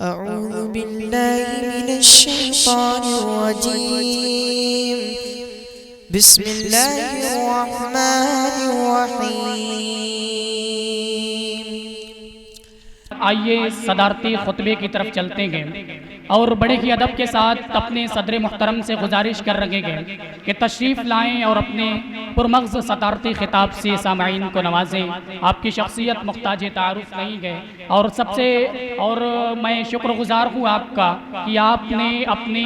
أعوذ بالله من الشيطان الرجيم بسم الله الرحمن الرحيم آئیے صدارتی خطبے کی طرف چلتے ہیں اور بڑے ہی ادب کے ساتھ اپنے صدر محترم سے گزارش کر رہے ہیں کہ تشریف لائیں اور اپنے پرمغز صدارتی خطاب سے سامعین کو نوازیں۔ آپ کی شخصیت محتاج تعارف نہیں ہے اور میں شکر گزار ہوں آپ کا کہ آپ نے اپنی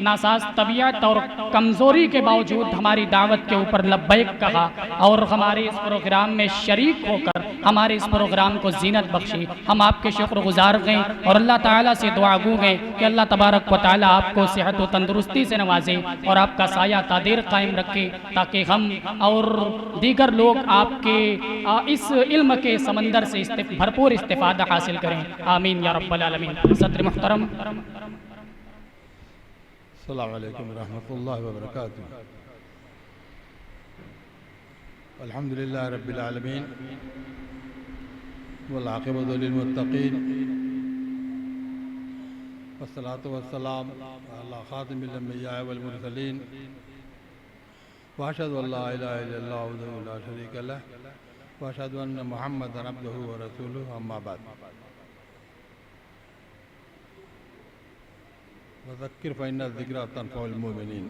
ناساز طبیعت اور کمزوری کے باوجود ہماری دعوت کے اوپر لبیک کہا اور ہمارے اس پروگرام میں شریک ہو کر ہمارے اس پروگرام کو زینت بخشی۔ ہم آپ کے شکر گزار ہیں اور اللہ تعالیٰ سے دعا گو ہیں کہ اللہ تبارک و تعالیٰ آپ کو صحت و تندرستی سے نوازے اور آپ کا سایہ تادیر قائم رکھے تاکہ ہم اور دیگر لوگ آپ کے اس علم کے سمندر سے بھرپور استفادہ حاصل کریں، آمین یا رب العالمین۔ صدر محترم۔ السلام علیکم ورحمۃ اللہ وبرکاتہ۔ الحمدللہ رب العالمین والعاقبۃ للمتقین والصلاة والسلام علی خاتم الانبیاء والمرسلین واشهد ان لا الہ الا اللہ وحدہ لا شریک لہ واشهد ان محمدا عبدہ ورسولہ، اما بعد۔ وذکر فإن الذکرى تنفع المؤمنین۔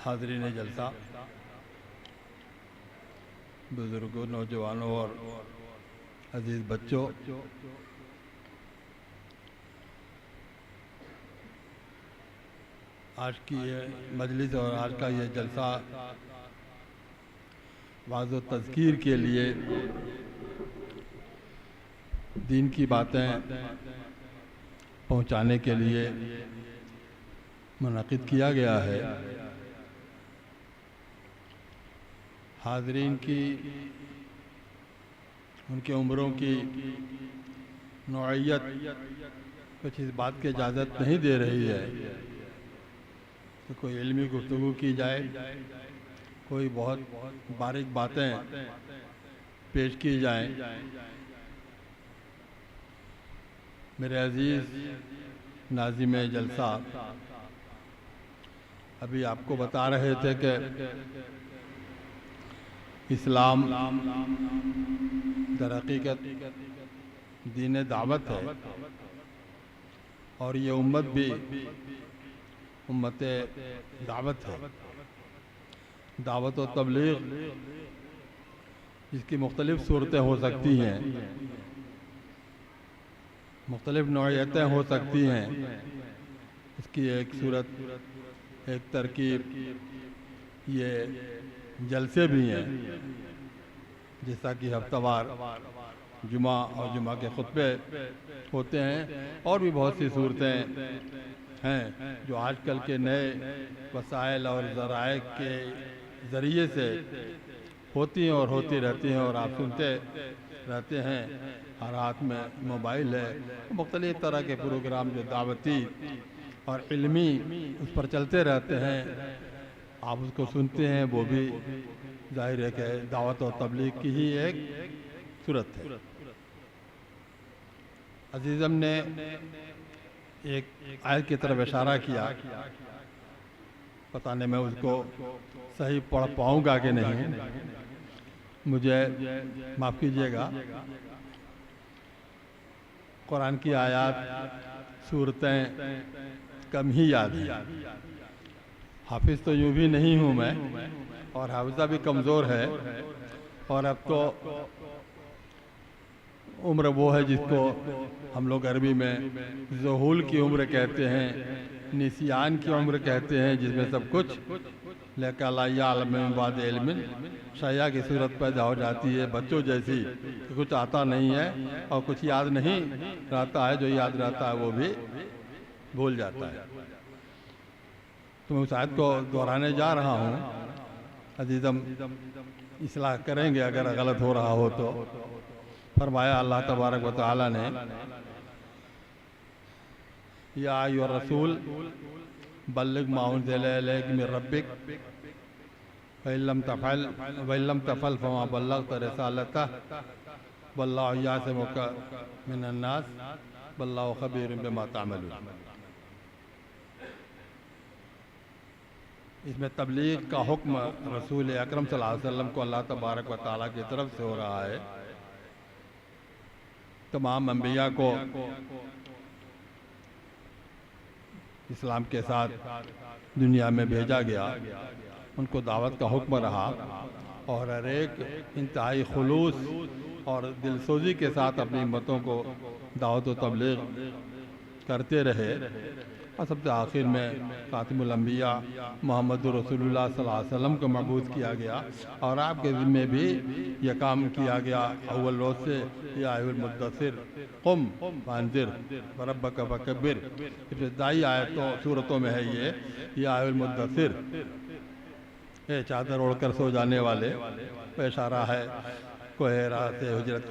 حاضرین جلسہ، بزرگوں، نوجوانوں اور عزیز بچوں، آج کی یہ مجلس اور آج کا یہ جلسہ وعظ و تذکیر کے لیے دین کی باتیں پہنچانے کے لیے منعقد کیا گیا ہے۔ حاضرین کی ان کی عمروں کی نوعیت کچھ اس بات کی اجازت نہیں دے رہی ہے کہ کوئی علمی گفتگو کی جائے، کوئی بہت باریک باتیں پیش کی جائیں۔ میرے عزیز ناظم جلسہ ابھی آپ کو بتا رہے تھے کہ اسلام در حقیقت دین دعوت ہے اور یہ امت بھی امت دعوت ہے۔ دعوت و تبلیغ جس کی مختلف صورتیں ہو سکتی ہیں، مختلف نوعیتیں ہو سکتی ہیں، اس کی ایک صورت، ایک ترکیب یہ جلسے بھی ہیں، جیسا کہ ہفتہ وار جمعہ اور جمعہ کے خطبے ہوتے ہیں، اور بھی بہت سی صورتیں ہیں جو آج کل کے نئے وسائل اور ذرائع کے ذریعے سے ہوتی ہیں اور ہوتی رہتی ہیں اور آپ سنتے رہتے ہیں۔ ہر ہاتھ میں موبائل ہے، مختلف طرح کے پروگرام جو دعوتی اور علمی اس پر چلتے رہتے ہیں، آپ اس کو سنتے ہیں، وہ بھی ظاہر ہے کہ دعوت و تبلیغ کی ہی ایک صورت ہے۔ عزیزم نے ایک آیت کی طرف اشارہ کیا، پتہ نہیں میں اس کو صحیح پڑھ پاؤں گا کہ نہیں، مجھے معاف کیجیے گا۔ قرآن کی آیات، صورتیں کم ہی یاد ہیں، حافظ تو یوں بھی نہیں ہوں میں، اور حافظہ بھی کمزور ہے، اور اب تو عمر وہ ہے جس کو ہم لوگ عربی میں ذہول کی عمر کہتے ہیں، نسیان کی عمر کہتے ہیں، جس میں سب کچھ لیکن لا یعلم من بعد علم شیء کی صورت پیدا ہو جاتی ہے، بچوں جیسی کہ کچھ آتا نہیں ہے اور کچھ یاد نہیں رہتا ہے، جو یاد رہتا ہے وہ بھی بھول جاتا ہے۔ تو میں اس آیت کو دہرانے جا رہا ہوں، عزیزم اصلاح کریں گے اگر غلط ہو رہا ہو تو۔ فرمایا اللہ تبارک و تعالی نے، یا ایھا الرسول بلغ ما انزل الیک من ربک وَإِلَّمْ تَفْعَلْ فَمَا بَلَّغْتَ رِسَالَتَهُ وَاللَّهُ يَعْصِمُكَ مِنَ النَّاسِ وَاللَّهُ خَبِيرٌ بِمَا تَعْمَلُونَ۔ اس میں تبلیغ کا حکم رسول اکرم صلی اللہ علیہ وسلم کو اللہ تبارک و تعالیٰ کی طرف سے ہو رہا ہے۔ تمام انبیاء کو اسلام کے ساتھ دنیا میں بھیجا گیا، ان کو دعوت کا حکم رہا، اور ہر ایک انتہائی خلوص اور دلسوزی کے ساتھ اپنی امتوں کو دعوت و تبلیغ کرتے رہے، اور سب سے آخر میں خاتم الانبیاء محمد رسول اللہ صلی اللہ علیہ وسلم کو مبعوث کیا گیا، اور آپ کے ذمے بھی یہ کام کیا گیا اول روز سے، یا ایھا المدثر قم فانذر وربک فکبر۔ ابتدائی آیتوں سورتوں میں ہے یہ، یا ایھا المدثر، اے چادر اوڑھ کر سو جانے والے، اشارہ ہے کوہ ہیرا سے ہجرت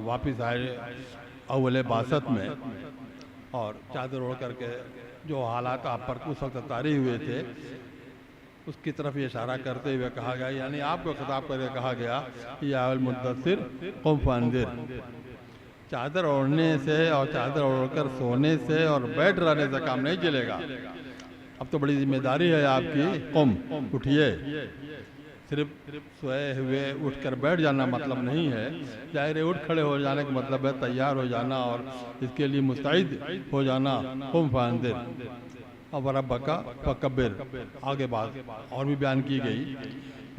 واپس آئے اول بعثت میں، اور چادر اوڑھ کر کے جو حالات آپ پر اس وقت طاری ہوئے تھے اس کی طرف یہ اشارہ کرتے ہوئے کہا گیا، یعنی آپ کو خطاب کر کے کہا گیا، یا ایھا المدثر قم فانذر۔ چادر اوڑھنے سے اور چادر اوڑھ کر سونے سے اور بیٹھ رہنے سے کام نہیں چلے گا، اب تو بڑی ذمہ داری ہے آپ کی، قم، اٹھیے۔ صرف سوئے ہوئے اٹھ کر بیٹھ جانا مطلب نہیں ہے، ظاہر ہے اٹھ کھڑے ہو جانے کا مطلب ہے تیار ہو جانا اور اس کے لیے مستعد ہو جانا۔ قم فانذر وربک فکبر، آگے بات اور بھی بیان کی گئی۔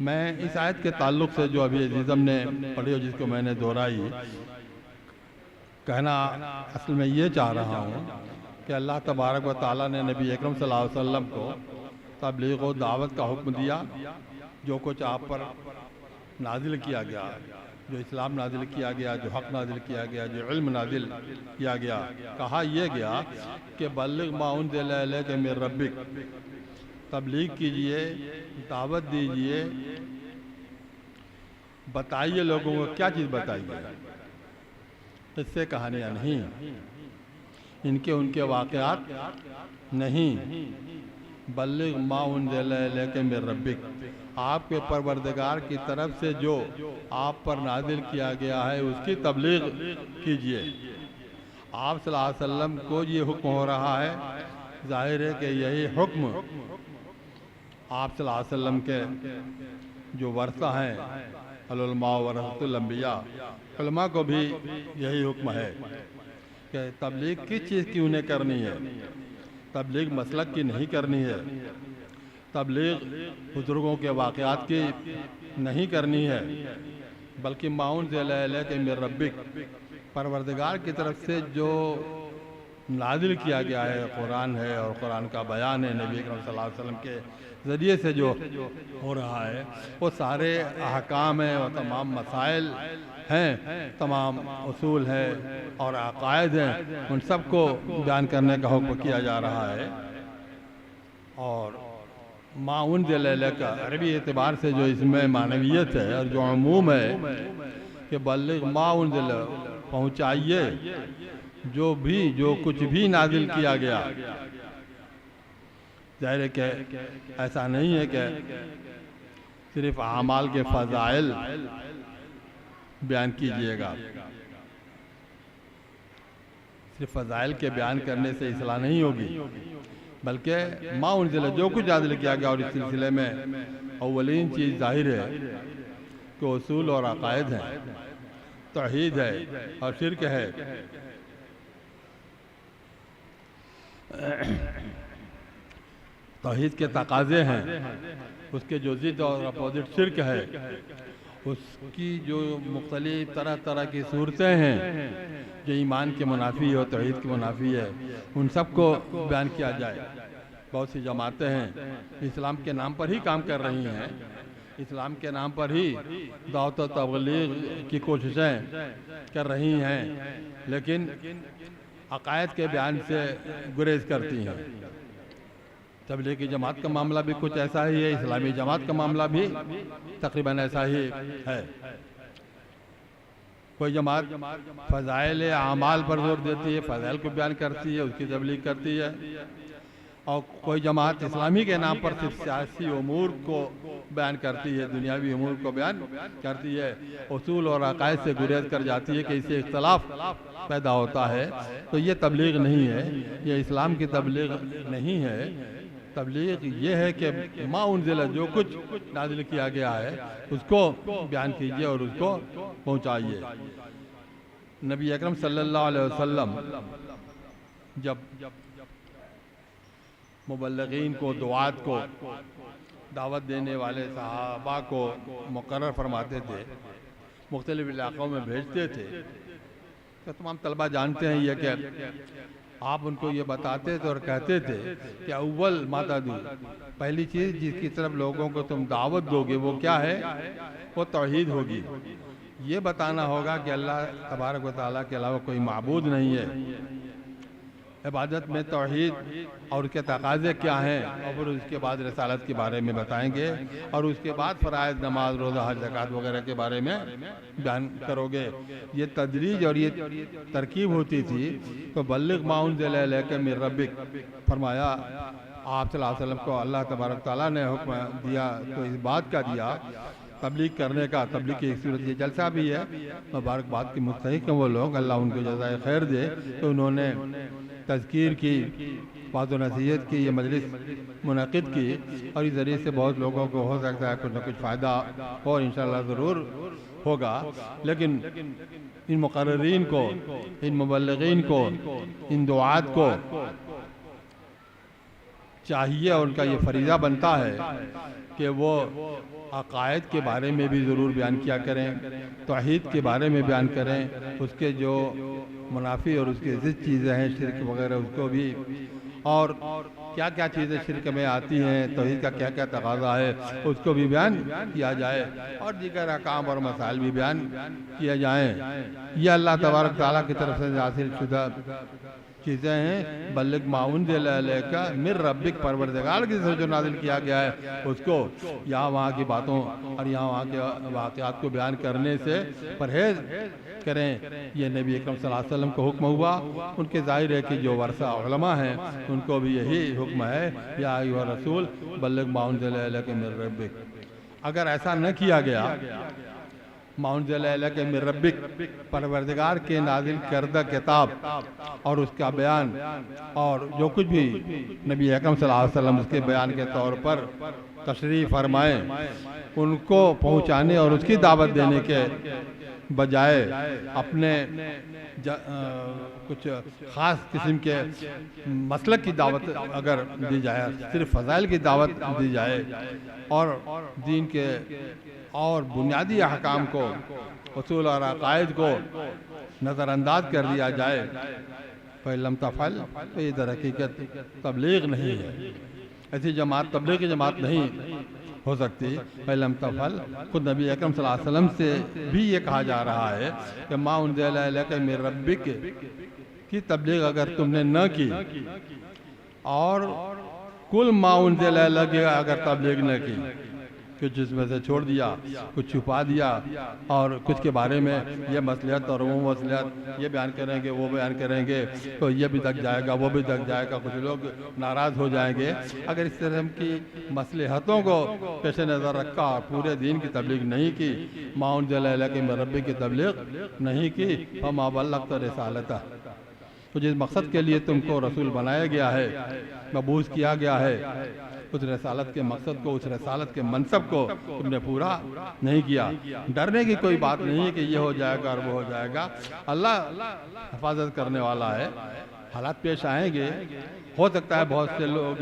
میں اس آیت کے تعلق سے جو ابھی عزیزم نے پڑھی اور جس کو میں نے دہرائی، کہنا اصل میں یہ چاہ رہا ہوں کہ اللہ تبارک و تعالیٰ نے نبی اکرم صلی اللہ علیہ وسلم کو تبلیغ و دعوت کا حکم دیا، جو کچھ آپ پر نازل کیا گیا، جو اسلام نازل کیا گیا، جو حق نازل کیا گیا، جو علم نازل کیا گیا، کہا یہ گیا کہ بلغ ما انزل الیک من ربک، تبلیغ کیجئے، دعوت دیجئے، بتائیے لوگوں کو۔ کیا چیز بتائیے؟ قصے کہانیاں نہیں، ان کے واقعات نہیں، بلغ ما انزل الیک من ربک، آپ کے پروردگار کی طرف سے جو آپ پر نازل کیا گیا ہے اس کی تبلیغ کیجئے۔ آپ صلی اللہ علیہ وسلم کو یہ حکم ہو رہا ہے، ظاہر ہے کہ یہی حکم آپ صلی اللہ علیہ وسلم کے جو ورثہ ہیں، العلماء ورثۃ الانبیاء، علماء کو بھی یہی حکم ہے کہ تبلیغ کس چیز کی انہیں کرنی ہے۔ تبلیغ مسلک کی نہیں کرنی ہے، تبلیغ بزرگوں کے واقعات کی نہیں کرنی ہے، بلکہ ما انزل الیک من ربک، پروردگار کی طرف سے جو نازل کیا گیا ہے، قرآن ہے اور قرآن کا بیان ہے، نبی اکرم صلی اللہ علیہ وسلم کے ذریعے سے جو ہو رہا ہے، وہ سارے احکام ہیں اور تمام مسائل ہیں، تمام اصول ہیں اور عقائد ہیں، ان سب کو بیان کرنے کا حکم کیا جا رہا ہے۔ اور ما انزل الیک، عربی اعتبار سے جو اس میں معنویت ہے اور جو عموم ہے کہ بلغ ما انزل، پہنچائیے جو کچھ بھی نازل کیا گیا۔ ظاہر ہے کہ ایسا نہیں ہے کہ صرف اعمال کے فضائل بیان کیجئے گا، صرف فضائل کے بیان کرنے سے اصلاح نہیں ہوگی، بلکہ ما انزل، جو کچھ نازل کیا گیا، اور اس سلسلے میں اولین چیز ظاہر ہے کہ اصول اور عقائد ہیں، توحید ہے اور شرک ہے۔ توحید کے تقاضے ہیں، اس کے جو ضد اور اپوزٹ شرک ہے، اس کی جو مختلف طرح کی صورتیں ہیں جو ایمان کے منافی اور توحید کے منافی ہے، ان سب کو بیان کیا جائے۔ بہت سی جماعتیں ہیں اسلام کے نام پر ہی کام کر رہی ہیں، اسلام کے نام پر ہی دعوت و تبلیغ کی کوششیں کر رہی ہیں، لیکن عقائد کے بیان سے گریز کرتی ہیں۔ تبلیغی جماعت کا معاملہ بھی کچھ ایسا ہی ہے، اسلامی جماعت کا معاملہ بھی تقریباً ایسا ہی ہے۔ کوئی جماعت فضائل اعمال پر زور دیتی ہے، فضائل کو بیان کرتی ہے، اس کی تبلیغ کرتی ہے، اور کوئی جماعت اسلامی کے نام پر صرف سیاسی امور کو بیان کرتی ہے، دنیاوی امور کو بیان کرتی ہے، اصول اور عقائد سے گریز کر جاتی ہے کہ اس سے اختلاف پیدا ہوتا ہے، تو یہ تبلیغ نہیں ہے، یہ اسلام کی تبلیغ نہیں ہے۔ تبلیغ یہ ہے کہ ما انزل، جو کچھ نازل کیا گیا ہے اس کو بیان کیجئے اور اس کو پہنچائیے۔ نبی اکرم صلی اللہ علیہ وسلم جب مبلغین کو، دعات کو، دعوت دینے والے صحابہ کو مقرر فرماتے تھے، مختلف علاقوں میں بھیجتے تھے، تو تمام طلبہ جانتے ہیں یہ کہ آپ ان کو یہ بتاتے تھے اور کہتے تھے کہ اول ما تدعو، پہلی چیز جس کی طرف لوگوں کو تم دعوت دو گے وہ کیا ہے؟ وہ توحید ہوگی۔ یہ بتانا ہوگا کہ اللہ تبارک و تعالیٰ کے علاوہ کوئی معبود نہیں ہے، عبادت میں توحید اور اس کے تقاضے کیا ہیں، اور پھر اس کے بعد رسالت کے بارے میں بتائیں گے، اور اس کے بعد فرائض، نماز، روزہ، حج، زکوٰۃ وغیرہ کے بارے میں بیان کرو گے۔ یہ تدریج اور یہ ترکیب ہوتی تھی۔ تو بلغ ما انزل الیک من ربک، فرمایا آپ صلی اللہ علیہ وسلم کو اللہ تبارک تعالیٰ نے حکم دیا تو اس بات کا دیا، تبلیغ کرنے کا۔ تبلیغ کی ایک صورت یہ جلسہ بھی ہے، مبارکباد کی مستحق ہیں وہ لوگ، اللہ ان کو جزائے خیر دے۔ تو انہوں نے تذکیر کی، بات و نصیحت کی، یہ مجلس منعقد کی، اور اس ذریعے سے بہت لوگوں کو ہو سکتا ہے کچھ نہ کچھ فائدہ اور انشاءاللہ ضرور ہوگا۔ لیکن ان مقررین کو، ان مبلغین کو، ان دعات کو چاہیے، اور ان کا یہ فریضہ بنتا ہے کہ وہ عقائد کے بارے میں بھی ضرور بیان کیا کریں، توحید کے بارے میں بیان کریں، اس کے جو منافی اور اس کے ضد چیزیں ہیں، شرک وغیرہ، اس کو بھی، اور کیا کیا چیزیں شرک میں آتی ہیں، توحید کا کیا کیا تقاضا ہے اس کو بھی بیان کیا جائے، اور دیگر احکام اور مسائل بھی بیان کیا جائیں۔ یہ اللہ تبارک تعالیٰ کی طرف سے حاصل شدہ چیزیں ہیں۔ بلغ ما انزل الیک من ربک، پروردگار کی طرف جو نازل کیا گیا ہے اس کو یہاں وہاں کی باتوں اور یہاں وہاں کے واقعات کو بیان کرنے سے پرہیز کریں۔ یہ نبی اکرم صلی اللہ علیہ وسلم کو حکم ہوا، ان کے ظاہر ہے کہ جو ورثہ علماء ہیں ان کو بھی یہی حکم ہے، یا ایھا الرسول بلغ ما انزل الیک من ربک۔ اگر ایسا نہ کیا گیا، ما انزل الیک من ربک، پروردگار کے نازل کردہ کتاب اور اس کا بیان، اور جو کچھ بھی نبی اکرم صلی اللہ علیہ وسلم اس کے بیان کے طور پر تشریح فرمائیں، ان کو پہنچانے اور اس کی دعوت دینے کے بجائے اپنے کچھ خاص قسم کے مسلک کی دعوت اگر دی جائے، صرف فضائل کی دعوت دی جائے، اور دین کے اور بنیادی احکام کو، اصول اور عقائد کو نظر انداز کر دیا جائے، فَإِن تَفْعَلْ، تو یہ در حقیقت تبلیغ نہیں ہے۔ ایسی جماعت تبلیغی جماعت نہیں ہو سکتی۔ فَإِن تَفْعَلْ، خود نبی اکرم صلی اللہ علیہ وسلم سے بھی یہ کہا جا رہا ہے کہ ما انزل الیک من ربک کی تبلیغ اگر تم نے نہ کی، اور کل ما انزل الیک اگر تبلیغ نہ کی، کچھ اس میں سے چھوڑ دیا، کچھ چھپا دیا، اور کچھ کے بارے میں یہ مصلحت اور وہ مصلحت یہ بیان کریں گے، وہ بیان کریں گے، تو یہ بھی دک جائے گا، وہ بھی دک جائے گا، کچھ لوگ ناراض ہو جائیں گے۔ اگر اس طرح کی مصلحتوں کو پیش نظر رکھا اور پورے دین کی تبلیغ نہیں کی، ما انزل الیک من ربک کی تبلیغ نہیں کی، فما بلغت رسالتہ، تو جس مقصد کے لیے تم کو رسول بنایا گیا ہے، مبعوث کیا گیا ہے، اس رسالت کے مقصد کو، اس رسالت کے منصب کو تم نے پورا نہیں کیا۔ ڈرنے کی کوئی بات نہیں ہے کہ یہ ہو جائے گا اور وہ ہو جائے گا، اللہ حفاظت کرنے والا ہے۔ حالات پیش آئیں گے، ہو سکتا ہے بہت سے لوگ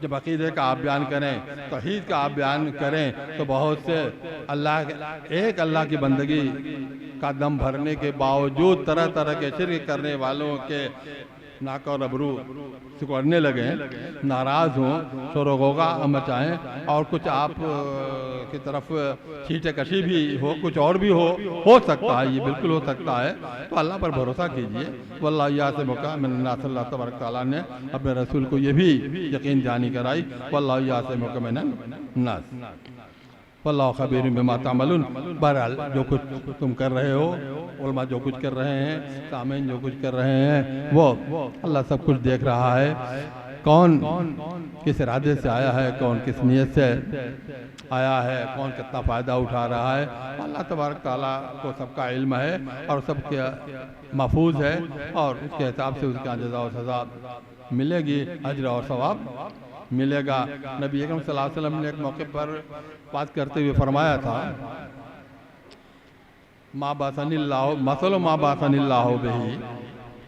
جب عقیدے کا آپ بیان کریں، توحید کا آپ بیان کریں، تو بہت سے ایک اللہ کی بندگی کا دم بھرنے کے باوجود طرح طرح کے شرک کرنے والوں کے ناک اور ابرو سکڑنے لگیں، ناراض ہوں، شور و غوغا مچائیں، اور کچھ آپ کی طرف چھینٹے کشی بھی ہو، کچھ اور بھی ہو سکتا ہے، یہ بالکل ہو سکتا ہے۔ تو اللہ پر بھروسہ کیجئے، واللہ یعصمک من الناس، اللہ تبارک تعالیٰ نے اپنے رسول کو یہ بھی یقین دہانی کرائی، واللہ یعصمک من الناس، واللہ خبیر بما تعملون۔ بہرحال جو کچھ تم کر رہے ہو، علماء جو کچھ کر رہے ہیں، سامعین جو کچھ کر رہے ہیں، وہ اللہ سب کچھ دیکھ رہا ہے۔ کون کس ارادے سے آیا ہے، کون کس نیت سے آیا ہے، کون کتنا فائدہ اٹھا رہا ہے، اللہ تبارک تعالیٰ کو سب کا علم ہے اور سب کے محفوظ ہے، اور اس کے حساب سے اس کا جزا و سزا ملے گی، اجر اور ثواب ملے گا۔ نبی اکرم صلی اللہ علیہ وسلم نے ایک موقع پر بات کرتے ہوئے فرمایا تھا، ما بعثنی اللہ مثل ما بعثنی اللہ بہ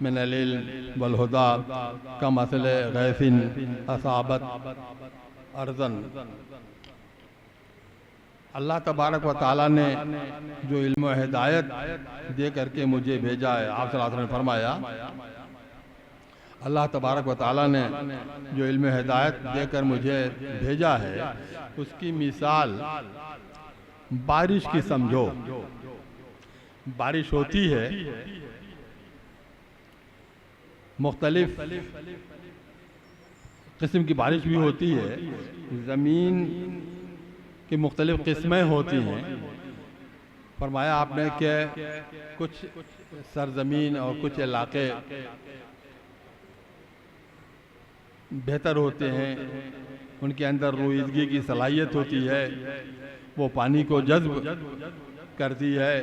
من العلم والہدی کمثل غیث اصابت ارضا۔ اللہ تبارک و تعالیٰ نے جو علم و ہدایت دے کر کے مجھے بھیجا ہے، آپ صلی اللہ علیہ وسلم نے فرمایا اللہ تبارک و تعالیٰ نے جو علم و ہدایت دے کر مجھے بھیجا ہے، اس کی مثال بارش کی سمجھو۔ بارش ہوتی ہے، مختلف قسم کی بارش بھی ہوتی ہے، زمین کی مختلف قسمیں ہوتی ہیں۔ فرمایا آپ نے کہ کچھ سرزمین اور کچھ علاقے بہتر ہوتے ہیں، ان کے اندر رویدگی کی صلاحیت ہوتی ہے، وہ پانی کو جذب کرتی ہے،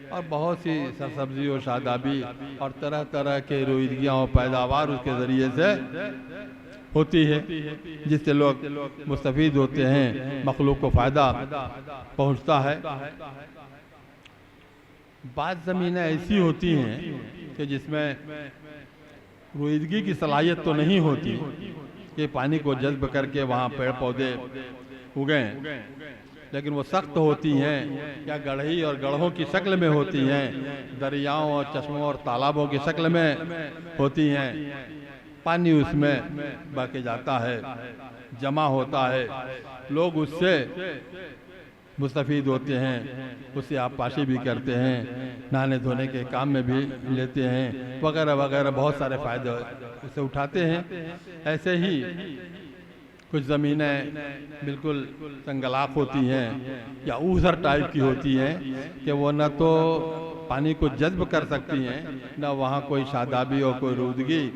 اور بہت سی سرسبزی و شادابی اور طرح طرح کے رویدگیاں و پیداوار اس کے ذریعے سے ہوتی ہے، جس سے لوگ مستفید ہوتے ہیں، مخلوق کو فائدہ پہنچتا ہے۔ بعض زمینیں ایسی ہوتی ہیں کہ جس میں رویدگی کی صلاحیت تو نہیں ہوتی کہ پانی کو جذب کر کے وہاں پیڑ پودے اگیں، لیکن وہ سخت ہوتی ہیں یا گڑھئی اور گڑھوں کی شکل میں ہوتی ہیں، دریاؤں اور چشموں اور تالابوں کی شکل میں ہوتی ہیں۔ پانی اس میں بہہ کے جاتا ہے، جمع ہوتا ہے، لوگ اس سے مستفید ہوتے ہیں، اس سے آبپاشی بھی کرتے ہیں، نہانے دھونے کے کام میں بھی لیتے ہیں، وغیرہ وغیرہ بہت سارے فائدے اس سے اٹھاتے ہیں۔ ایسے ہی کچھ زمینیں بالکل سنگلاخ ہوتی ہیں یا اوزر ٹائپ کی ہوتی ہیں کہ وہ نہ تو پانی کو جذب کر سکتی ہیں، نہ وہاں کوئی شادابی اور کوئی رودگی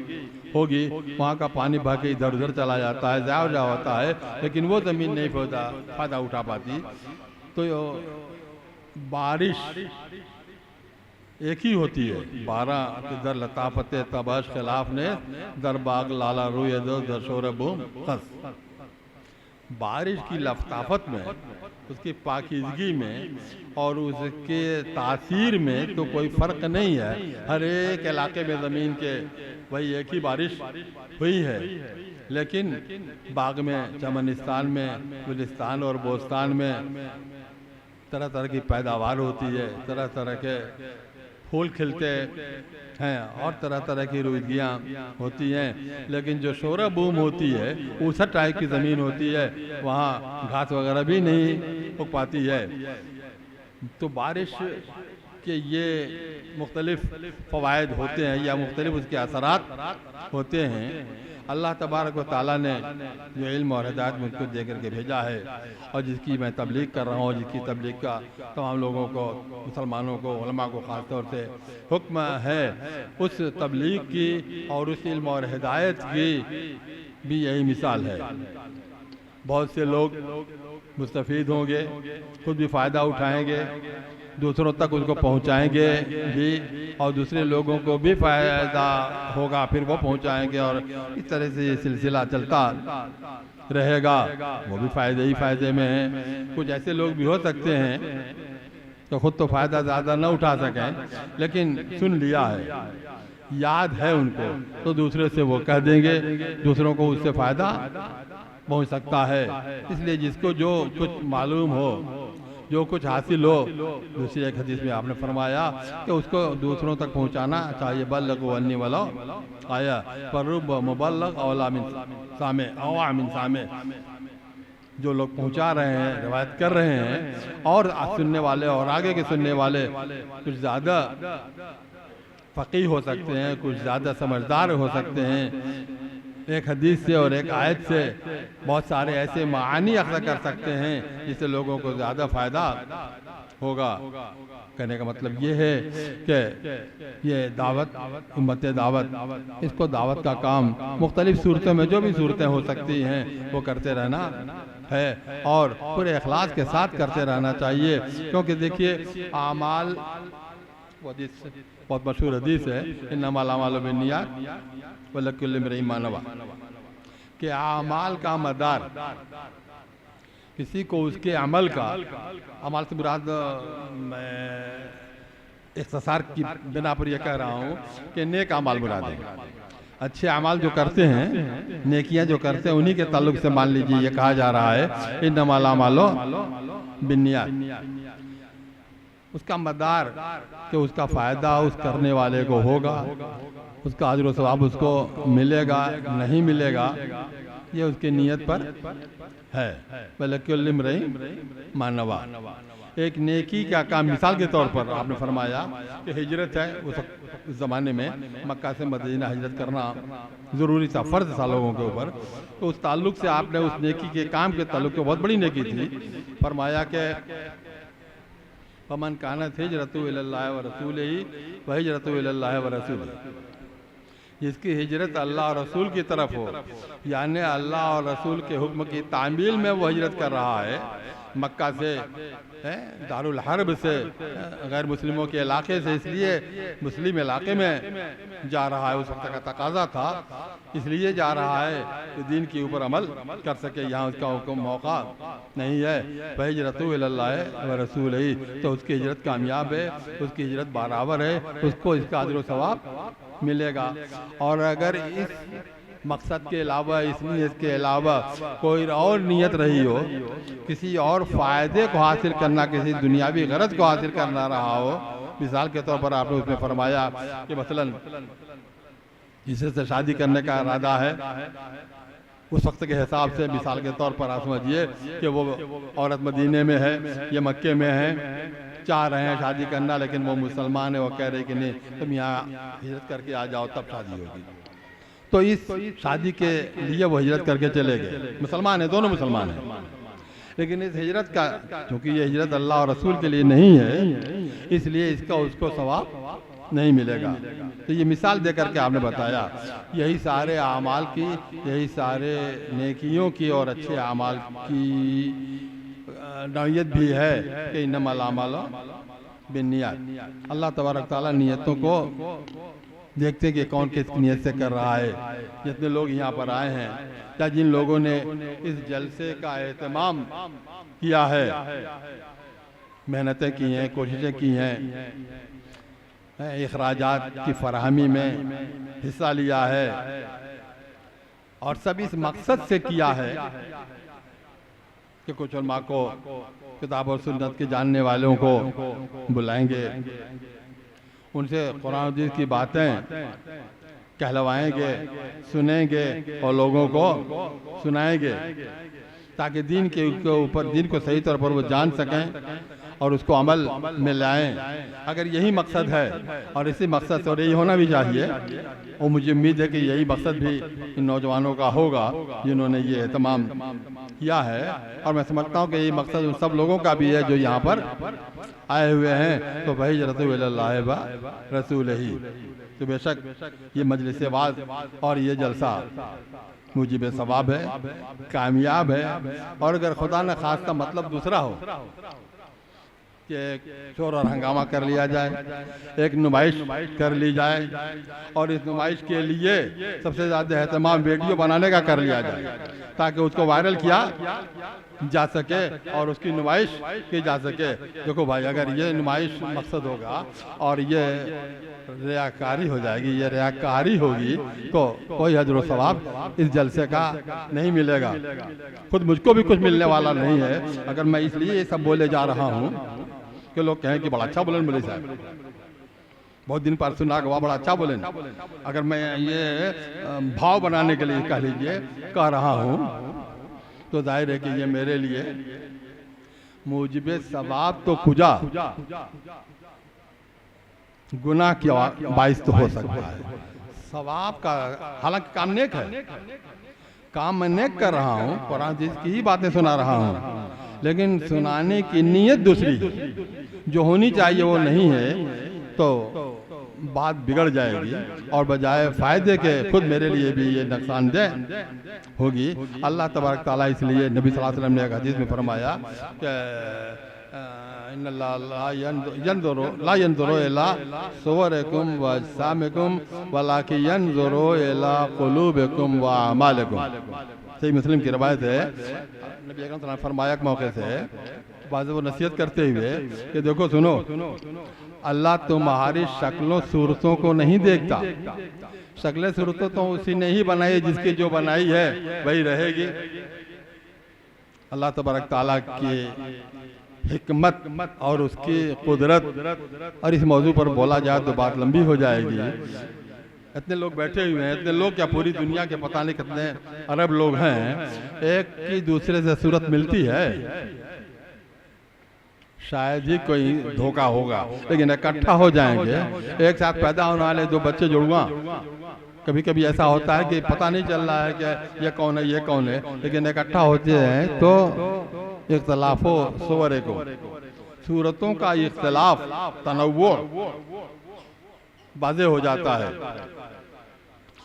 ہوگی، وہاں کا پانی بہہ کے ادھر ادھر چلا جاتا ہے، ضائع جا ہوتا ہے، لیکن وہ زمین نہیں فائدہ اٹھا پاتی۔ تو بارش ایک ہی ہوتی ہے، 12 در لطافت تباش خلاف نے در باغ لالا روی دو در شور بوم خس۔ بارش کی لطافت میں، اس کی پاکیزگی میں اور اس کے تاثیر میں تو کوئی فرق نہیں ہے، ہر ایک علاقے میں زمین کے وہی ایک ہی بارش ہوئی ہے، لیکن باغ میں، چمنستان میں، گلستان اور بوستان میں طرح طرح کی پیداوار ہوتی ہے، طرح طرح کے پھول کھلتے ہیں اور طرح طرح کی رویدگیاں ہوتی ہیں، لیکن جو شورہ بوم ہوتی ہے، اوسر ٹائپ کی زمین ہوتی ہے، وہاں گھاس وغیرہ بھی نہیں اگ پاتی ہے۔ تو بارش کے یہ مختلف فوائد ہوتے ہیں یا مختلف اس کے اثرات ہوتے ہیں۔ اللہ تبارک و تعالیٰ نے جو علم اور ہدایت مجھ کو دے کر کے بھیجا ہے، اور جس کی میں تبلیغ کر رہا ہوں، جس کی تبلیغ کا تمام لوگوں کو، مسلمانوں کو، علماء کو خاص طور سے حکم ہے، اس تبلیغ کی اور اس علم اور ہدایت کی بھی یہی مثال ہے۔ بہت سے لوگ مستفید ہوں گے، خود بھی فائدہ اٹھائیں گے، دوسروں تک اس کو پہنچائیں گے بھی، اور دوسرے لوگوں کو بھی فائدہ ہوگا، پھر وہ پہنچائیں گے، اور اس طرح سے یہ سلسلہ چلتا رہے گا۔ وہ بھی فائدے ہی فائدے میں ہیں۔ کچھ ایسے لوگ بھی ہو سکتے ہیں کہ خود تو فائدہ زیادہ نہ اٹھا سکیں، لیکن سن لیا ہے، یاد ہے ان کو، تو دوسرے سے وہ کہہ دیں گے، دوسروں کو اس سے فائدہ پہنچ سکتا ہے۔ اس لیے جس کو جو کچھ معلوم ہو، جو کچھ حاصل ہو، دوسری ایک حدیث میں آپ نے فرمایا کہ اس کو دوسروں تک پہنچانا چاہیے۔ بلغوا انی ولو آیا فرب مبلغ اولا من سامع او من سامع۔ جو لوگ پہنچا رہے ہیں، روایت کر رہے ہیں، اور سننے والے اور آگے کے سننے والے کچھ زیادہ فقیہ ہو سکتے ہیں، کچھ زیادہ سمجھدار ہو سکتے ہیں، ایک حدیث سے اور ایک آیت سے بہت سارے ایسے معانی اخذ کر سکتے ہیں جس سے لوگوں کو زیادہ فائدہ ہوگا۔ کہنے کا مطلب یہ ہے کہ یہ دعوت، امت دعوت، اس کو دعوت کا کام مختلف صورتوں میں جو بھی صورتیں ہو سکتی ہیں وہ کرتے رہنا ہے، اور پورے اخلاص کے ساتھ کرتے رہنا چاہیے، کیونکہ دیکھیے اعمال، بہت مشہور حدیث ہے، انما الاعمال بالنیات ولکل امرئ ما نویٰ، کہ اعمال کا مدار کسی کو اس کے عمل کا، عمل سے مراد میں اختصار کی بنا پر یہ کہہ رہا ہوں کہ نیک اعمال مراد ہے، اچھے اعمال جو کرتے ہیں، نیکیاں جو کرتے ہیں، انہی کے تعلق سے مان لیجیے یہ کہا جا رہا ہے انما الاعمال بالنیات، اس کا مدار کہ اس کا فائدہ اس کرنے والے کو ہوگا، اس کا اجر و ثواب اس کو ملے گا نہیں ملے گا، یہ اس کی نیت پر ہے۔ وَلِكُلِّ امْرِئٍ مَا نَوَىٰ، ایک نیکی کا کام، مثال کے طور پر آپ نے فرمایا کہ ہجرت ہے، اس زمانے میں مکہ سے مدینہ ہجرت کرنا ضروری تھا، فرض تھا لوگوں کے اوپر، تو اس تعلق سے آپ نے اس نیکی کے کام کے تعلق سے بہت بڑی نیکی تھی، فرمایا کہ فَمَنْ كَانَتْ هِجْرَتُهُ إِلَى اللَّهِ وَرَسُولِهِ وَهِجْرَتُهُ إِلَى اللَّهِ وَرَسُولِهِ، جس کی ہجرت اللہ اور رسول کی طرف ہو، یعنی اللہ اور رسول کے حکم کی تعمیل میں وہ ہجرت کر رہا ہے، مکہ سے، دارالحرب سے، غیر مسلموں کے علاقے سے، اس لیے مسلم علاقے میں جا رہا ہے، اس وقت کا تقاضا تھا، اس لیے جا رہا ہے کہ دین کے اوپر عمل کر سکے، یہاں اس کا حکم موقع نہیں ہے، فَهِجْرَتُهُ إِلَى اللَّهِ وَرَسُولِهِ، تو اس کی ہجرت کامیاب ہے، اس کی ہجرت برابر ہے، اس کو اس کا اجر و ثواب ملے گا۔ اور اگر اس مقصد کے علاوہ، اس نیت کے علاوہ کوئی اور نیت رہی ہو، کسی اور فائدے کو حاصل کرنا، کسی دنیاوی غرض کو حاصل کرنا رہا ہو، مثال کے طور پر آپ نے اس میں فرمایا کہ مثلاً جسے سے شادی کرنے کا ارادہ ہے، اس وقت کے حساب سے مثال کے طور پر آپ سمجھیے کہ وہ عورت مدینے میں ہے یا مکے میں ہے، چاہ رہے ہیں شادی کرنا، لیکن وہ مسلمان ہے، وہ کہہ رہے کہ نہیں تم یہاں ہجرت کر کے آ جاؤ تب شادی ہوگی، تو اس شادی کے لیے وہ ہجرت کر کے چلے گئے، مسلمان ہیں، دونوں مسلمان ہیں، لیکن اس ہجرت کا، چونکہ یہ ہجرت اللہ اور رسول کے لیے نہیں ہے، اس لیے اس کو ثواب نہیں ملے گا۔ تو یہ مثال دے کر کے آپ نے بتایا، یہی سارے اعمال کی، یہی سارے نیکیوں کی اور اچھے اعمال کی نوعیت بھی ہے کہ انما الاعمال بالنیات، اللہ تبارک تعالیٰ نیتوں کو دیکھتے ہیں کہ کون کس نیت سے کر رہا ہے۔ جتنے لوگ یہاں پر آئے ہیں یا جن لوگوں نے اس جلسے کا اہتمام کیا ہے، محنتیں کی ہیں، کوششیں کی ہیں، اخراجات کی فراہمی میں حصہ لیا ہے، اور سب اس مقصد سے کیا ہے کہ کچھ علماء کو، کتاب اور سنت کے جاننے والوں کو بلائیں گے، ان سے قرآن و حدیث کی باتیں کہلوائیں گے، سنیں گے اور لوگوں کو سنائیں گے، تاکہ دین کے اوپر، دین کو صحیح طور پر وہ جان سکیں اور اس کو عمل میں لائیں۔ اگر یہی مقصد ہے، اور اسی مقصد سے، اور یہی ہونا بھی چاہیے، اور مجھے امید ہے کہ یہی مقصد بھی ان نوجوانوں کا ہوگا جنہوں نے یہ اہتمام کیا ہے، اور میں سمجھتا ہوں کہ یہ مقصد ان سب لوگوں کا بھی ہے جو یہاں پر آئے ہوئے ہیں، تو فَهِجْرَتُهُ إِلَى اللَّهِ وَرَسُولِهِ، تو بے شک یہ مجلس وعظ اور یہ جلسہ موجب ثواب ہے، کامیاب ہے، اور اگر خدا نہ خواستہ مطلب دوسرا ہو کہ ایک شور اور ہنگامہ کر لیا جائے، ایک نمائش کر لی جائے، اور اس نمائش کے لیے سب سے زیادہ اہتمام ویڈیو بنانے کا کر لیا جائے تاکہ اس کو وائرل کیا جا سکے اور اس کی نمائش کی جا سکے۔ دیکھو بھائی، اگر یہ نمائش مقصد ہوگا اور یہ ریاکاری ہو جائے گی، یہ ریاکاری ہوگی، تو کوئی اجر و ثواب اس جلسے کا نہیں ملے گا، خود مجھ کو بھی کچھ ملنے والا نہیں ہے۔ اگر میں اس لیے یہ سب بولے جا رہا ہوں کہ لوگ کہیں کہ بڑا اچھا بولن مولوی صاحب، بہت دن پر سنا کہ وہ بڑا اچھا بولن، اگر میں یہ بھاؤ بنانے کے لیے کہہ لیجئے کہہ رہا ہوں، تو ظاہر ہے کہ یہ میرے لیے موجب ثواب تو کجا گناہ کی باعث تو ہو سکتا ہے، ثواب کا، حالانکہ کام نیک ہے، کام میں نیک کر رہا ہوں، قرآن حدیث کی ہی باتیں سنا رہا ہوں، لیکن سنانے کی نیت دوسری جو ہونی چاہیے وہ نہیں ہے تو بات بگڑ جائے گی اور بجائے فائدے کے خود میرے لیے بھی یہ نقصان دہ ہوگی۔ اللہ تبارک تعالیٰ اس لیے نبی صلی اللہ علیہ وسلم نے ایک حدیث میں فرمایا کہ ان اللہ لا ينظر الى صورکم و اجسامکم ولکن ينظر الى قلوبکم و اعمالکم۔ صحیح مسلم کی روایت ہے، نبی اکرم صلی اللہ علیہ وسلم نے فرمایا ایک موقع سے بعض وہ نصیحت کرتے ہوئے کہ دیکھو سنو، اللہ تمہاری شکلوں صورتوں کو نہیں دیکھتا، شکلیں صورتوں تو اسی نے ہی بنائی جس کی جو بنائی ہے وہی رہے گی۔ اللہ تبارک تعالیٰ کی حکمت اور اس کی قدرت، اور اس موضوع پر بولا جائے تو بات لمبی ہو جائے گی۔ اتنے لوگ بیٹھے ہوئے ہیں، اتنے لوگ کیا پوری دنیا کے پتہ نہیں کتنے عرب لوگ ہیں، ایک کی دوسرے سے صورت ملتی ہے؟ شاید ہی کوئی دھوکہ ہوگا، لیکن اکٹھا ہو جائیں گے، ایک ساتھ پیدا ہونے والے دو بچے جڑواں، کبھی کبھی ایسا ہوتا ہے کہ پتہ نہیں چل رہا ہے کہ یہ کون ہے یہ کون ہے، لیکن اکٹھا ہوتے ہیں تو اختلاف و صورکم، صورتوں کا اختلاف تنوع واضح ہو جاتا ہے۔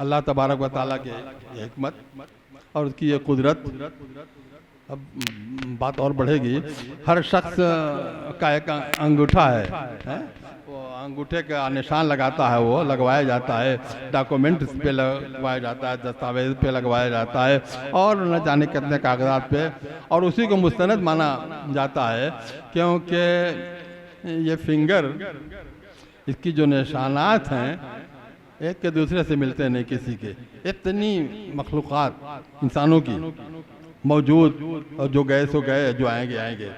اللہ تبارک و تعالیٰ کی حکمت اور اس کی یہ قدرت، اب بات اور بڑھے گی۔ ہر شخص کا ایک انگوٹھا ہے، وہ انگوٹھے کا نشان لگاتا ہے، وہ لگوایا جاتا ہے، ڈاکومنٹس پہ لگوایا جاتا ہے، دستاویز پہ لگوایا جاتا ہے، اور نہ جانے کتنے کاغذات پہ، اور اسی کو مستند مانا جاتا ہے، کیونکہ یہ فنگر، اس کی جو نشانات ہیں ایک کے دوسرے سے ملتے نہیں کسی کے۔ اتنی مخلوقات انسانوں کی موجود، اور جو گئے سو گئے، جو آئیں گے،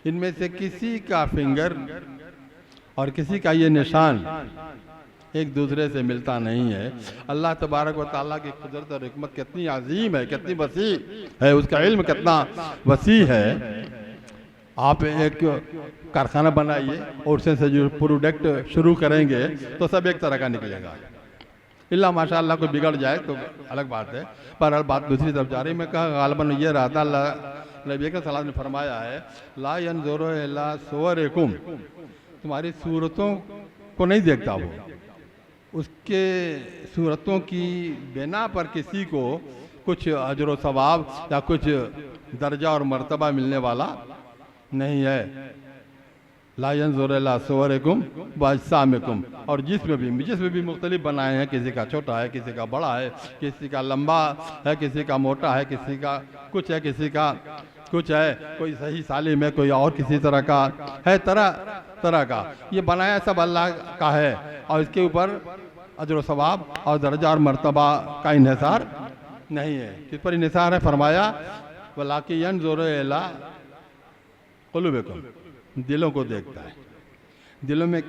ان میں سے کسی کا فنگر اور کسی کا یہ نشان ایک دوسرے سے ملتا نہیں ہے۔ اللہ تبارک و تعالیٰ کی قدرت اور حکمت کتنی عظیم ہے، کتنی وسیع ہے، اس کا علم کتنا وسیع ہے۔ آپ ایک کارخانہ بنائیے اور اس سے جو پروڈکٹ شروع کریں گے تو سب ایک طرح کا نکلے گا، اللہ ماشاءاللہ کوئی بگڑ جائے تو الگ بات ہے، پر بات دوسری طرف جا رہی۔ میں کہا غالباً یہ رہا تھا، نبی اکرم صلی اللہ علیہ وسلم نے فرمایا ہے لا ينظر الى صورکم، تمہاری صورتوں کو نہیں دیکھتا وہ، اس کے صورتوں کی بنا پر کسی کو کچھ اجر و ثواب یا کچھ درجہ اور مرتبہ ملنے والا نہیں ہے۔ لا ينظر الى صورکم واجسامکم، اور جسم بھی مختلف بنائے ہیں، کسی کا چھوٹا ہے، کسی کا بڑا ہے، کسی کا لمبا ہے، کسی کا موٹا ہے، کسی کا کچھ ہے، کسی کا کچھ ہے، کوئی صحیح سالم ہے، کوئی اور کسی طرح کا ہے، طرح طرح کا یہ بنایا سب اللہ کا ہے، اور اس کے اوپر اجر و ثواب اور درجہ اور مرتبہ کا انحصار نہیں ہے۔ کس پر انحصار ہے؟ فرمایا وَلَٰكِن يَنظُرُ إِلَىٰ قُلُوبِكُمْ، دلوں کو دیکھتا ہے، دلوں میں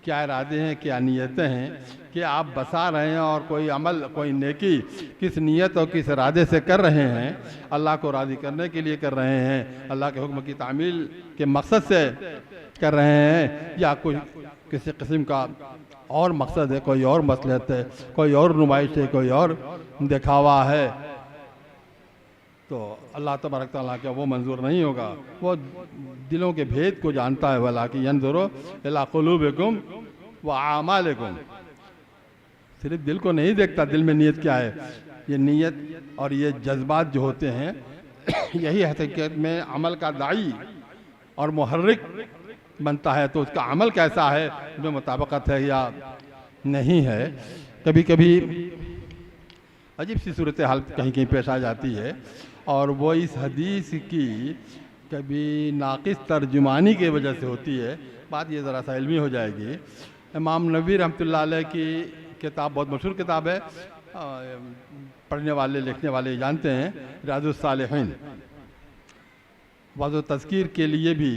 کیا ارادے ہیں، کیا نیتیں ہیں، کہ آپ بسا رہے ہیں اور کوئی عمل، کوئی نیکی کس نیت اور کس ارادے سے کر رہے ہیں، اللہ کو راضی کرنے کے لیے کر رہے ہیں، اللہ کے حکم کی تعمیل کے مقصد سے کر رہے ہیں، یا کوئی کسی قسم کا اور مقصد ہے، کوئی اور مصلحت ہے، کوئی اور نمائش ہے، کوئی اور دکھاوا ہے، تو اللہ تبارک تعالیٰ کا وہ منظور نہیں ہوگا۔ وہ دلوں کے بھید کو جانتا ہے، وَلَٰكِن يَنظُرُ إِلَىٰ قُلُوبِكُمْ وَأَعْمَالِكُمْ، صرف دل کو نہیں دیکھتا، دل میں نیت کیا ہے۔ یہ نیت اور یہ جذبات جو ہوتے ہیں، یہی حقیقت میں عمل کا داعی اور محرک بنتا ہے، تو اس کا عمل کیسا ہے، اس میں مطابقت ہے یا نہیں ہے۔ کبھی کبھی عجیب سی صورتحال کہیں کہیں پیش آ جاتی ہے، اور وہ اس حدیث کی کبھی ناقص ترجمانی کی وجہ سے ہوتی ہے۔ بات یہ ذرا سا علمی ہو جائے گی۔ امام نووی رحمۃ اللہ علیہ کی کتاب بہت مشہور کتاب ہے، پڑھنے والے لکھنے والے جانتے ہیں، ریاض الصالحین۔ وعظ و تذکیر کے لیے بھی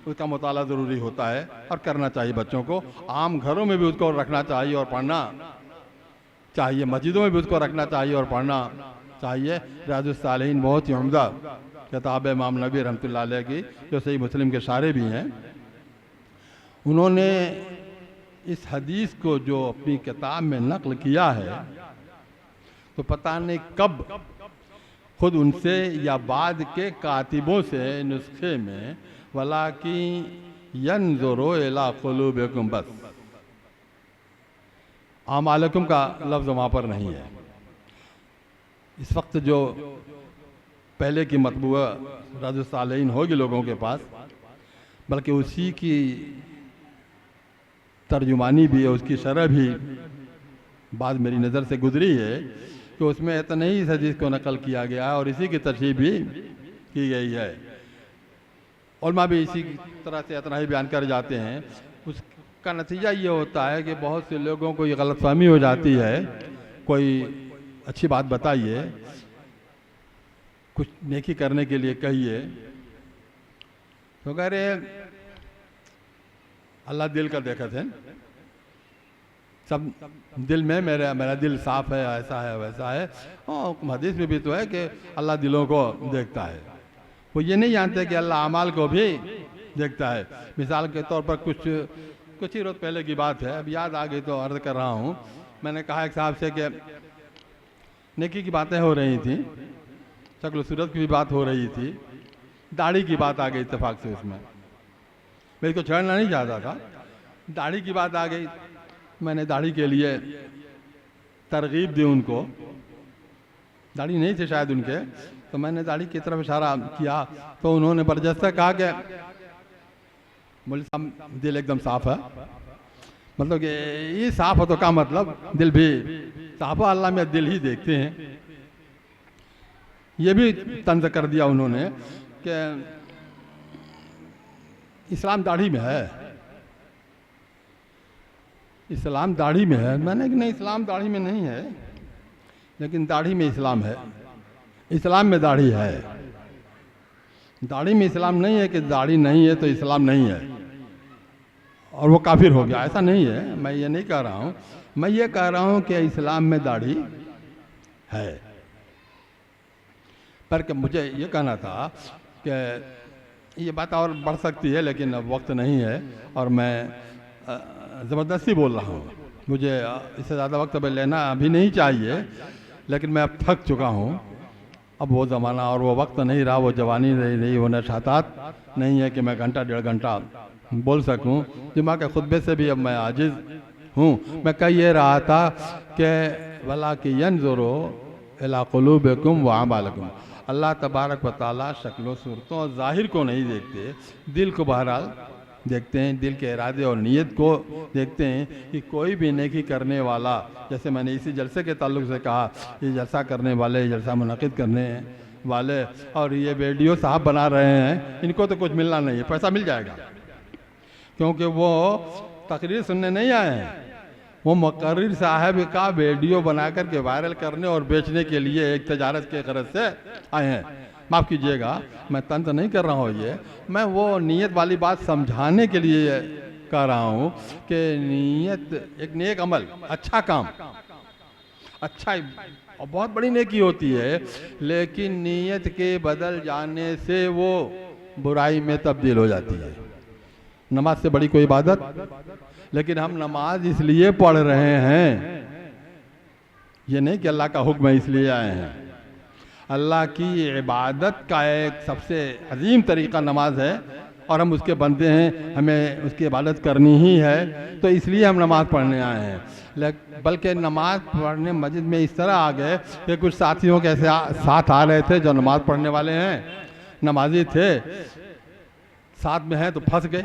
اس کا مطالعہ ضروری ہوتا ہے اور کرنا چاہیے بچوں کو، عام گھروں میں بھی اس کو رکھنا چاہیے اور پڑھنا چاہیے، مسجدوں میں بھی اس کو رکھنا چاہیے اور پڑھنا چاہیے۔ ریاض الصالحین بہت ہی عمدہ کتاب ہے امام نووی رحمۃ اللہ علیہ کی، جو صحیح مسلم کے شارح بھی ہیں۔ انہوں نے اس حدیث کو جو اپنی کتاب میں نقل کیا ہے، تو پتہ نہیں کب خود ان سے یا بعد کے کاتبوں سے نسخے میں وَلَٰكِن يَنظُرُ إِلَىٰ قُلُوبِكُمْ بس اعمالکم کا لفظ وہاں پر نہیں ہے. اس وقت جو پہلے کی مطبوعہ ریاض الصالحین ہوگی لوگوں کے پاس، بلکہ اسی کی ترجمانی بھی ہے، اس کی شرح بھی بعد میری نظر سے گزری ہے کہ اس میں اتنے ہی اس حدیث کو نقل کیا گیا ہے اور اسی کی تشریح بھی کی گئی ہے. علماء بھی اسی طرح سے اتنا ہی بیان کر جاتے ہیں. اس کا نتیجہ یہ ہوتا ہے کہ بہت سے لوگوں کو یہ غلط فہمی ہو جاتی ہے. کوئی اچھی بات بتائیے، کچھ نیکی کرنے کے لیے کہیے تو کہہ رہے اللہ دل کا دیکھا تھے، سب دل میں میرا دل صاف ہے، ایسا ہے ویسا ہے. حدیث میں بھی تو ہے کہ اللہ دلوں کو دیکھتا ہے. وہ یہ نہیں جانتے کہ اللہ اعمال کو بھی دیکھتا ہے. مثال کے طور پر کچھ ہی روز پہلے کی بات ہے، اب یاد آ گئی تو عرض کر رہا ہوں. میں نے کہا ایک صاحب سے کہ نیکی کی باتیں ہو رہی تھیں، شکل و صورت کی بھی بات ہو رہی تھی، داڑھی کی بات آ گئی اتفاق سے. اس میں میں اس کو چھوڑنا نہیں چاہتا تھا، داڑھی کی بات آ گئی. میں نے داڑھی کے لیے ترغیب دی ان کو. داڑھی نہیں تھے شاید ان کے، تو میں نے داڑھی کی طرف اشارہ کیا تو انہوں نے برجستہ کہا کہ مولوی صاحب دل ایک دم صاف ہے. مطلب کہ یہ صاف ہے تو کیا مطلب دل بھی صاف ہے، اللہ میں دل ہی دیکھتے ہیں. یہ بھی طنز کر دیا انہوں نے کہ اسلام داڑھی میں ہے، اسلام داڑھی میں ہے. میں نے کہ نہیں، اسلام داڑھی میں نہیں ہے، لیکن داڑھی میں اسلام ہے. اسلام میں داڑھی ہے، داڑھی میں اسلام نہیں ہے کہ داڑھی نہیں ہے تو اسلام نہیں ہے اور وہ کافر ہو گیا. ایسا نہیں ہے، میں یہ نہیں کہہ رہا ہوں. میں یہ کہہ رہا ہوں کہ اسلام میں داڑھی ہے. پر کہ مجھے یہ کہنا تھا کہ یہ بات اور بڑھ سکتی ہے لیکن اب وقت نہیں ہے اور میں زبردستی بول رہا ہوں. مجھے اس سے زیادہ وقت لینا ابھی نہیں چاہیے، لیکن میں اب تھک چکا ہوں. اب وہ زمانہ اور وہ وقت نہیں رہا، وہ جوانی نہیں رہی، وہ نشاطات نہیں ہے کہ میں گھنٹہ ڈیڑھ گھنٹہ بول سکوں. جمعہ کے خطبے سے بھی اب میں عاجز ہوں. میں کہہ یہ رہا تھا کہ وَلَٰكِن يَنظُرُ إِلَىٰ قُلُوبِكُمْ وَأَعْمَالِكُمْ. اللہ تبارک و تعالیٰ شکلوں صورتوں اور ظاہر کو نہیں دیکھتے، دل کو بہرحال دیکھتے ہیں، دل کے ارادے اور نیت کو دیکھتے ہیں. کہ کوئی بھی نیکی کرنے والا، جیسے میں نے اسی جلسے کے تعلق سے کہا، یہ جلسہ کرنے والے، جلسہ منعقد کرنے والے اور یہ ویڈیو صاحب بنا رہے ہیں، ان کو تو کچھ ملنا نہیں ہے. پیسہ مل جائے گا کیونکہ وہ تقریر سننے نہیں آئے ہیں، وہ مقرر صاحب کا ویڈیو بنا کر کے وائرل کرنے اور بیچنے کے لیے ایک تجارت کے غرض سے آئے ہیں. معاف کیجئے گا، میں طنز نہیں کر رہا ہوں. یہ میں وہ نیت والی بات سمجھانے کے لیے کہہ رہا ہوں کہ نیت ایک نیک عمل، اچھا کام، اچھا اور بہت بڑی نیکی ہوتی ہے، لیکن نیت کے بدل جانے سے وہ برائی میں تبدیل ہو جاتی ہے. نماز سے بڑی کوئی عبادت، لیکن ہم نماز اس لیے پڑھ رہے ہیں، یہ نہیں کہ اللہ کا حکم ہے اس لیے آئے ہیں. اللہ کی عبادت کا ایک سب سے عظیم طریقہ نماز ہے اور ہم اس کے بندے ہیں، ہمیں اس کی عبادت کرنی ہی ہے، تو اس لیے ہم نماز پڑھنے آئے ہیں. بلکہ نماز پڑھنے مسجد میں اس طرح آ گئے کہ کچھ ساتھیوں کے ساتھ آ رہے تھے جو نماز پڑھنے والے ہیں، نمازی تھے، ساتھ میں ہیں تو پھنس گئے.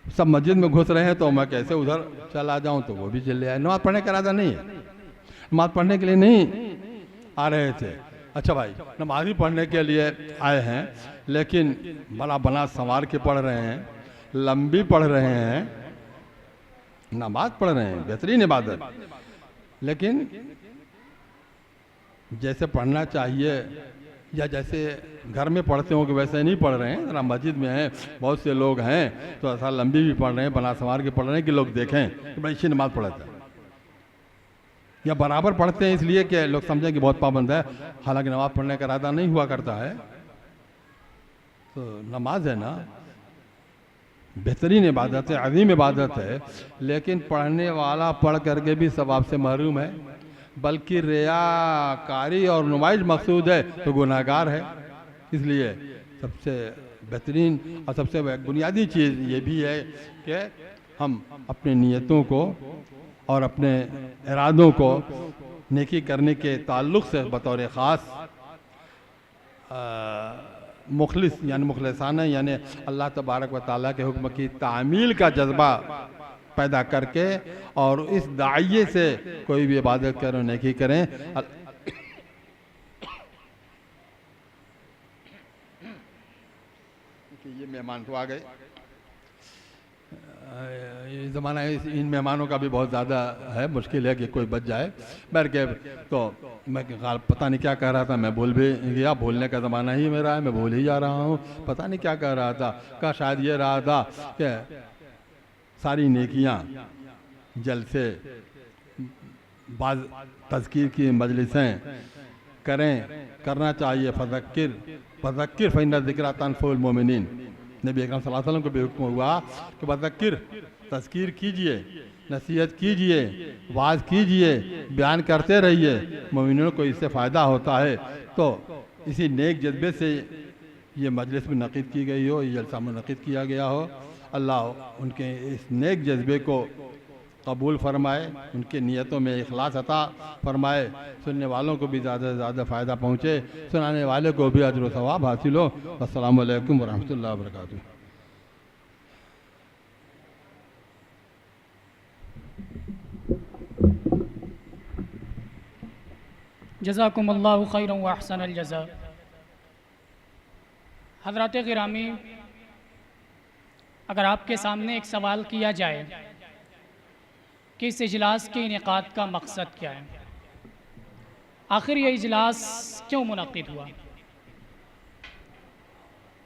سب مسجد میں گھس رہے ہیں تو میں کیسے ادھر چلا جاؤں، تو وہ بھی چلے آئے. نماز پڑھنے کا ارادہ نہیں ہے، نماز پڑھنے کے لیے نہیں آ رہے تھے. اچھا بھائی، نمازی پڑھنے کے لیے آئے ہیں لیکن بنا سنوار کے پڑھ رہے ہیں، لمبی پڑھ رہے ہیں، نماز پڑھ رہے ہیں، بہترین عبادت، لیکن جیسے پڑھنا چاہیے یا جیسے گھر میں پڑھتے ہوں کہ ویسے نہیں پڑھ رہے ہیں. ذرا مسجد میں ہیں، بہت سے لوگ ہیں تو ایسا لمبی بھی پڑھ رہے ہیں، بنا سنوار کے پڑھ رہے ہیں کہ لوگ دیکھیں کہ بھائی اچھی نماز پڑھتا ہے. یا برابر پڑھتے ہیں اس لیے کہ لوگ سمجھیں کہ بہت پابند ہے، حالانکہ نماز پڑھنے کا ارادہ نہیں ہوا کرتا ہے. تو نماز ہے نا، بہترین عبادت ہے، عظیم عبادت ہے، لیکن پڑھنے والا پڑھ کر کے بھی ثواب سے محروم ہے. بلکہ ریاکاری اور نمائش مقصود ہے تو گناہ گار ہے۔ اس لیے سب سے بہترین اور سب سے بنیادی چیز یہ بھی ہے کہ ہم اپنی نیتوں کو اور اپنے ارادوں کو نیکی کرنے کے تعلق سے بطور خاص مخلص یعنی مخلصانہ یعنی اللہ تبارک و تعالیٰ کے حکم کی تعمیل کا جذبہ پیدا کر کے اور اس داعیے سے کوئی بھی عبادت کریں نیکی کریں۔ یہ مہمان تو آ گئے، یہ زمانہ ان مہمانوں کا بھی بہت زیادہ ہے، مشکل ہے کہ کوئی بچ جائے۔ بہرکیف تو میں پتہ نہیں کیا کہہ رہا تھا، میں بھول بھی گیا، بھولنے کا زمانہ ہی میرا ہے، میں بھول ہی جا رہا ہوں، پتہ نہیں کیا کہہ رہا تھا۔ کہ شاید یہ رہا تھا کہ ساری نیکیاں جلسے بعض تذکیر کی مجلسیں کرنا چاہیے۔ فذکر فإن الذکریٰ تنفع المؤمنین، نبی اکرم صلی اللہ علیہ وسلم کو بھی حکم ہوا کہ فذکر، تذکیر کیجئے، نصیحت کیجئے، واعظ کیجئے، بیان کرتے رہیے، مومنوں کو اس سے فائدہ ہوتا ہے۔ تو اسی نیک جذبے سے یہ مجلس منعقد کی گئی ہو، یہ جلسہ منعقد کیا گیا ہو، اللہ ان کے اس نیک جذبے کو قبول فرمائے، ان کے نیتوں میں اخلاص عطا فرمائے، سننے والوں کو بھی زیادہ سے زیادہ فائدہ پہنچے، سنانے والے کو بھی اجر و ثواب حاصل ہو۔ السلام علیکم ورحمۃ اللہ وبرکاتہ۔ جزاکم اللہ خیرا و احسن الجزاء۔ حضرات گرامی، اگر آپ کے سامنے ایک سوال کیا جائے کہ اس اجلاس کے انعقاد کا مقصد کیا ہے، آخر یہ اجلاس کیوں منعقد ہوا؟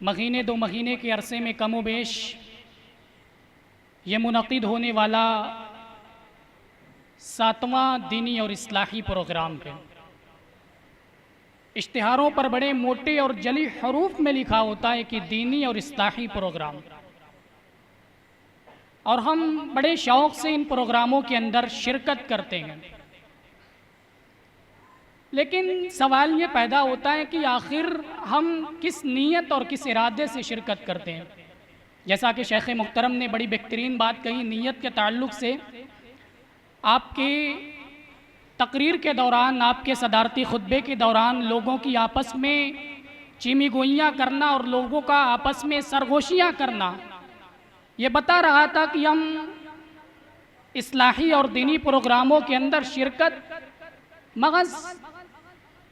مہینے دو مہینے کے عرصے میں کم و بیش یہ منعقد ہونے والا 7واں دینی اور اصلاحی پروگرام ہے۔ اشتہاروں پر بڑے موٹے اور جلی حروف میں لکھا ہوتا ہے کہ دینی اور اصلاحی پروگرام، اور ہم بڑے شوق سے ان پروگراموں کے اندر شرکت کرتے ہیں، لیکن سوال یہ پیدا ہوتا ہے کہ آخر ہم کس نیت اور کس ارادے سے شرکت کرتے ہیں۔ جیسا کہ شیخ محترم نے بڑی بہترین بات کہی نیت کے تعلق سے، آپ کے تقریر کے دوران، آپ کے صدارتی خطبے کے دوران لوگوں کی آپس میں چیمی گوئیاں کرنا اور لوگوں کا آپس میں سرگوشیاں کرنا یہ بتا رہا تھا کہ ہم اصلاحی اور دینی پروگراموں کے اندر شرکت محض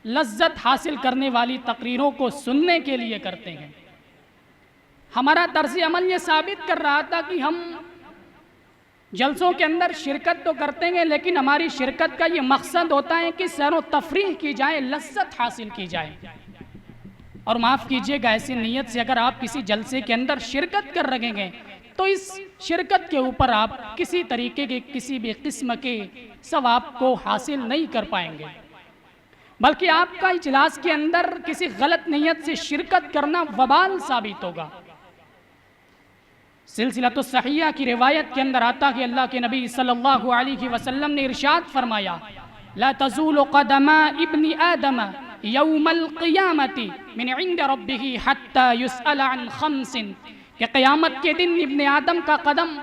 لذت حاصل کرنے والی تقریروں کو سننے کے لیے کرتے ہیں۔ ہمارا طرز عمل یہ ثابت کر رہا تھا کہ ہم جلسوں کے اندر شرکت تو کرتے ہیں، لیکن ہماری شرکت کا یہ مقصد ہوتا ہے کہ سیر و تفریح کی جائے، لذت حاصل کی جائے۔ اور معاف کیجئے گا، ایسی نیت سے اگر آپ کسی جلسے کے اندر شرکت کر رہے ہیں تو اس شرکت کے اوپر آپ کسی طریقے کے کسی بھی قسم کے ثواب کو حاصل نہیں کر پائیں گے، بلکہ آپ کا اجلاس کے اندر کسی غلط نیت سے شرکت کرنا وبال ثابت ہوگا۔ سلسلۃ الصحیحہ کی روایت کے اندر آتا کہ اللہ کے نبی صلی اللہ علیہ وسلم نے ارشاد فرمایا، لا تزول قدم ابن آدم یوم القیامت من عند ربہ حتی یسأل عن خمس، کہ قیامت کے دن ابن آدم کا قدم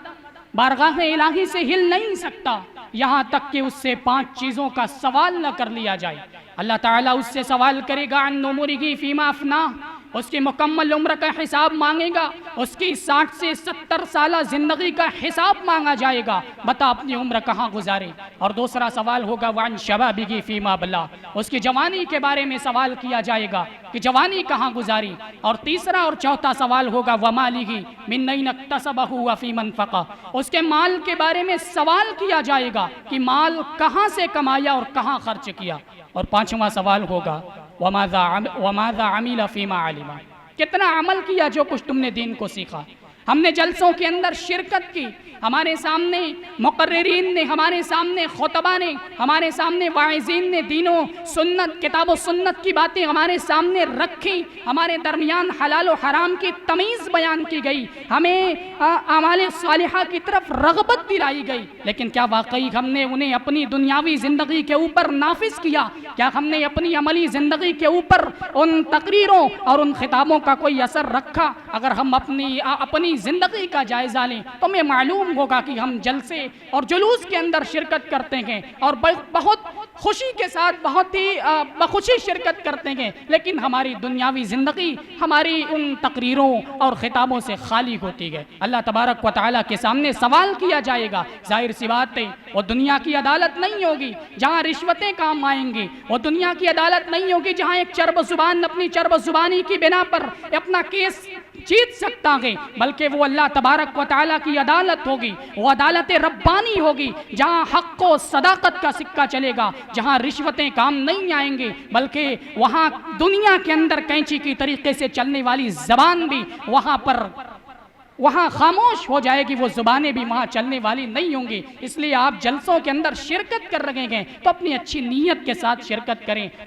بارگاہ الہی سے ہل نہیں سکتا یہاں تک کہ اس سے 5 چیزوں کا سوال نہ کر لیا جائے۔ اللہ تعالیٰ اس سے سوال کرے گا عن عمرہ فیما افناہ، اس کی مکمل عمر کا حساب مانگے گا، اس کی 60 سے 70 سالہ زندگی کا حساب مانگا جائے گا، بتا اپنی عمر کہاں گزارے۔ اور دوسرا سوال ہوگا وعن شبابہ فیما بلا، اس کی جوانی کے بارے میں سوال کیا جائے گا کہ جوانی کہاں گزاری۔ اور تیسرا اور چوتھا سوال ہوگا ومالہ من این اکتسبہ وفیما انفقہ، اس کے مال کے بارے میں سوال کیا جائے گا کہ مال کہاں سے کمایا اور کہاں خرچ کیا۔ اور 5واں سوال ہوگا وماذا عمل فیما علم، کتنا عمل کیا جو کچھ تم نے دین کو سیکھا۔ ہم نے جلسوں کے اندر شرکت کی، ہمارے سامنے مقررین نے، ہمارے سامنے خطبہ نے، ہمارے سامنے واعظین نے دین و سنت، کتاب و سنت کی باتیں ہمارے سامنے رکھی، ہمارے درمیان حلال و حرام کی تمیز بیان کی گئی، ہمیں اعمال صالحہ کی طرف رغبت دلائی گئی، لیکن کیا واقعی ہم نے انہیں اپنی دنیاوی زندگی کے اوپر نافذ کیا؟ کیا ہم نے اپنی عملی زندگی کے اوپر ان تقریروں اور ان خطابوں کا کوئی اثر رکھا؟ اگر ہم اپنی زندگی کا جائزہ لیں تو ہمیں معلوم ہوگا کہ ہم جلسے اور جلوس کے اندر شرکت کرتے ہیں اور بہت خوشی کے ساتھ بہت ہی بخوشی شرکت کرتے ہیں، لیکن ہماری دنیاوی زندگی ہماری ان تقریروں اور خطابوں سے خالی ہوتی ہے۔ اللہ تبارک و تعالیٰ کے سامنے سوال کیا جائے گا۔ ظاہر سی بات ہے وہ دنیا کی عدالت نہیں ہوگی جہاں رشوتیں کام آئیں گی، وہ دنیا کی عدالت نہیں ہوگی جہاں ایک چرب زبان اپنی چرب زبانی کی بنا پر اپنا کیس جیت سکتا ہے، بلکہ وہ اللہ تبارک و تعالیٰ کی عدالت ہوگی، وہ عدالت ربانی ہوگی جہاں حق و صداقت کا سکہ چلے گا، جہاں رشوتیں کام نہیں آئیں گے، بلکہ وہاں دنیا کے اندر کینچی کی طریقے سے چلنے والی زبان بھی وہاں خاموش ہو جائے گی، وہ زبانیں بھی وہاں چلنے والی نہیں ہوں گی۔ اس لیے آپ جلسوں کے اندر شرکت کر رہے ہیں تو اپنی اچھی نیت کے ساتھ شرکت کریں،